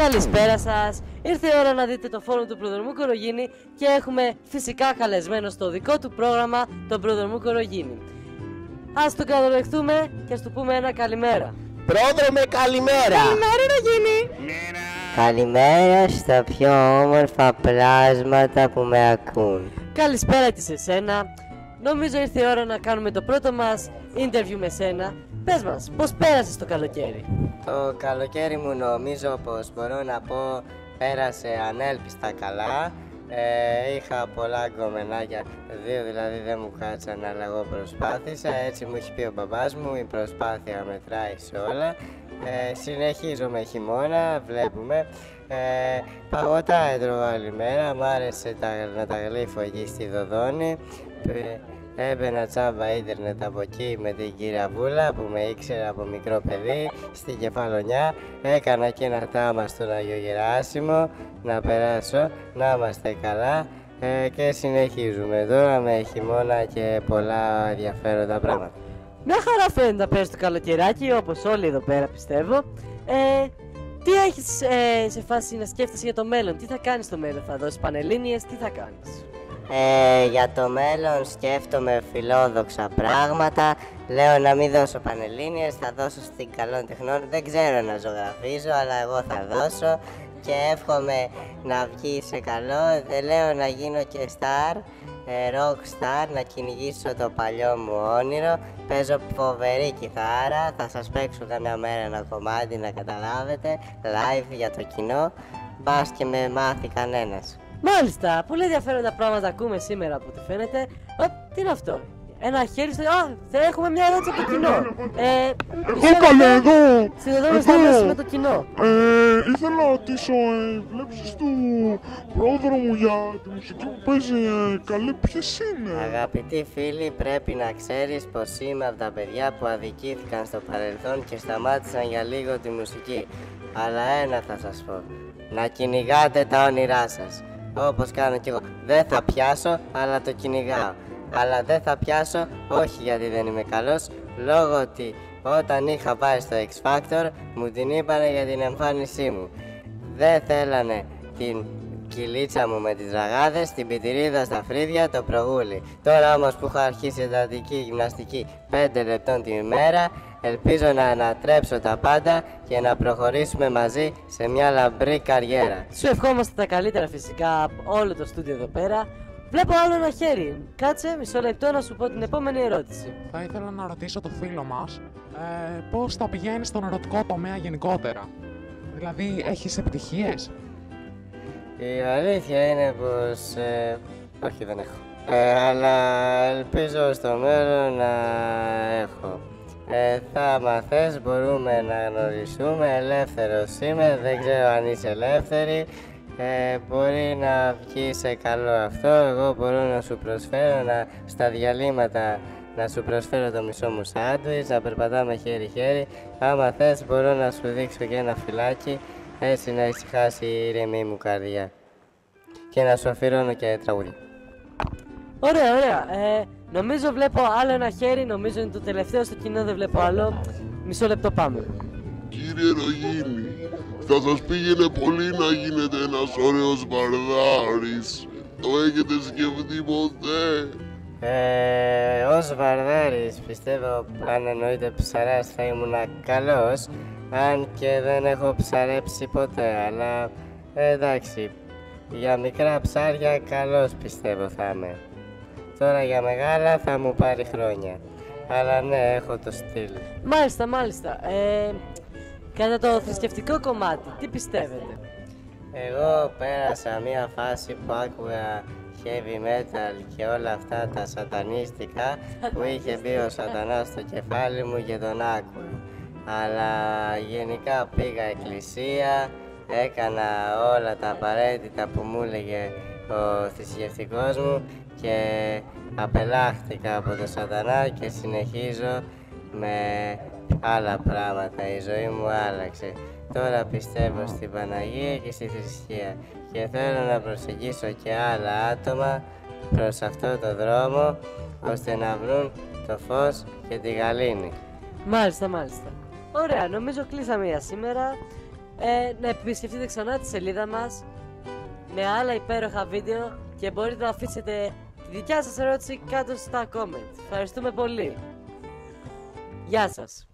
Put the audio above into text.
Καλησπέρα σας. Ήρθε η ώρα να δείτε το φόρουμ του Προδρομού Κορογίνη και έχουμε φυσικά καλεσμένο στο δικό του πρόγραμμα τον Προδρομού Κορογίνη. Ας τον καλοδεχθούμε και ας του πούμε ένα καλημέρα. Πρόδρομε, καλημέρα! Καλημέρα να γίνει! Καλημέρα στα πιο όμορφα πλάσματα που με ακούν. Καλησπέρα και σε σένα. Νομίζω ήρθε η ώρα να κάνουμε το πρώτο μας interview με σένα. Πες μας, πώς πέρασες το καλοκαίρι? Το καλοκαίρι μου νομίζω πως μπορώ να πω πέρασε ανέλπιστα καλά. Είχα πολλά γκομενάκια, δύο δηλαδή δεν μου κάτσαν, αλλά εγώ προσπάθησα. Έτσι μου έχει πει ο μπαμπάς μου, η προσπάθεια μετράει σε όλα. Συνεχίζω με χειμώνα, βλέπουμε. Παγωτά έτρωγα όλη μέρα, μ' άρεσε να τα γλύφω εκεί στη Δοδόνη. Έμπαινα τσάμπα ίντερνετ από εκεί με την κυρία Βούλα που με ήξερε από μικρό παιδί στην Κεφαλονιά. Έκανα και ένα τάμα στον Άγιο Γεράσιμο να περάσω, να είμαστε καλά και συνεχίζουμε τώρα με χειμώνα και πολλά ενδιαφέροντα πράγματα. Μια χαρά φαίνεται να πέρασε το καλοκαιράκι, όπως όλοι εδώ πέρα πιστεύω. Τι έχεις σε φάση να σκέφτεσαι για το μέλλον? Τι θα κάνεις στο μέλλον? Θα δώσεις πανελλήνιες? Τι θα κάνεις? Για το μέλλον σκέφτομαι φιλόδοξα πράγματα. Λέω να μην δώσω πανελλήνιες, θα δώσω στην Καλών Τεχνών. Δεν ξέρω να ζωγραφίζω, αλλά εγώ θα δώσω και εύχομαι να βγει σε καλό. Δεν λέω να γίνω και star, rock star, να κυνηγήσω το παλιό μου όνειρο. Παίζω φοβερή κιθάρα, θα σας παίξω καμιά μέρα ένα κομμάτι να καταλάβετε, live για το κοινό. Μπας και με μάθει κανένας. Μάλιστα, πολύ ενδιαφέροντα πράγματα ακούμε σήμερα από ό,τι φαίνεται. Τι είναι αυτό? Ένα χέρι στο... θα έχουμε μια ερώτηση από το κοινό. Εγώ καλέ, εδώ! Συνδεδόμαστε στα μέσα με το κοινό. Ήθελα να ρωτήσω, βλέπεις του πρόδρομου για τη μουσική που παίζει, καλέ, ποιος είναι? Αγαπητοί φίλοι, πρέπει να ξέρεις πως είμαι από τα παιδιά που αδικήθηκαν στο παρελθόν και σταμάτησαν για λίγο τη μουσική. Αλλά ένα θα σας πω, να κυνηγάτε τα όνειρά σας. Όπως κάνω κι εγώ. Δεν θα πιάσω, αλλά το κυνηγάω. Αλλά δεν θα πιάσω, όχι γιατί δεν είμαι καλός, λόγω ότι όταν είχα πάει στο X Factor μου την είπανε για την εμφάνισή μου. Δεν θέλανε την κυλίτσα μου με τις ραγάδες, την πιτηρίδα στα φρύδια, το προγούλι. Τώρα όμως που έχω αρχίσει εντατική γυμναστική 5 λεπτών την ημέρα, ελπίζω να ανατρέψω τα πάντα και να προχωρήσουμε μαζί σε μια λαμπρή καριέρα. Σου ευχόμαστε τα καλύτερα φυσικά από όλο το στούντιο εδώ πέρα. Βλέπω άλλο ένα χέρι. Κάτσε μισό λεπτό να σου πω την επόμενη ερώτηση. Θα ήθελα να ρωτήσω το φίλο μας πώς θα πηγαίνει στον ερωτικό τομέα γενικότερα. Δηλαδή, έχεις επιτυχίες? Η αλήθεια είναι πως... όχι, δεν έχω. Αλλά ελπίζω στο μέλλον να έχω. Θα μαθες, μπορούμε να γνωριστούμε, ελεύθερος είμαι, δεν ξέρω αν είσαι ελεύθερη. Μπορεί να βγει σε καλό αυτό, εγώ μπορώ να σου προσφέρω στα διαλύματα να σου προσφέρω το μισό μου σάντουιτς, να περπατάμε χέρι-χέρι. Άμα θες μπορώ να σου δείξω και ένα φυλάκι, έτσι να ησυχάσει η ήρεμη μου καρδιά. Και να σου αφιερώνω και τραγούδια. Ωραία, ωραία. Νομίζω βλέπω άλλο ένα χέρι, νομίζω είναι το τελευταίο στο κοινό, δεν βλέπω άλλο. Μισό λεπτό πάμε. Κύριε Ρογίνη, θα σας πήγαινε πολύ να γίνετε ένας ωραίος βαρδάρης. Το έχετε σκεφτεί ποτέ? Ως βαρδάρης πιστεύω, αν εννοείται ψαράς, θα ήμουν καλός. Αν και δεν έχω ψαρέψει ποτέ, αλλά εντάξει, για μικρά ψάρια καλός πιστεύω θα είμαι. Τώρα για μεγάλα θα μου πάρει χρόνια, αλλά ναι, έχω το στυλ. Μάλιστα, μάλιστα. Κατά το θρησκευτικό κομμάτι, τι πιστεύετε? Εγώ πέρασα μια φάση που άκουγα heavy metal και όλα αυτά τα σατανίστικα που είχε μπει ο σατανάς στο κεφάλι μου και τον άκουγα. Αλλά γενικά πήγα εκκλησία, έκανα όλα τα απαραίτητα που μου έλεγε ο θρησκευτικός μου και απελάχθηκα από τον σατανά και συνεχίζω με άλλα πράγματα. Η ζωή μου άλλαξε. Τώρα πιστεύω στην Παναγία και στη θρησκεία και θέλω να προσεγγίσω και άλλα άτομα προς αυτό το δρόμο ώστε να βρουν το φως και τη γαλήνη. Μάλιστα, μάλιστα. Ωραία, νομίζω κλείσαμε για σήμερα. να επισκεφτείτε ξανά τη σελίδα μας με άλλα υπέροχα βίντεο και μπορείτε να αφήσετε τη δικιά σας ερώτηση κάτω στα comment. Ευχαριστούμε πολύ. Γεια σας.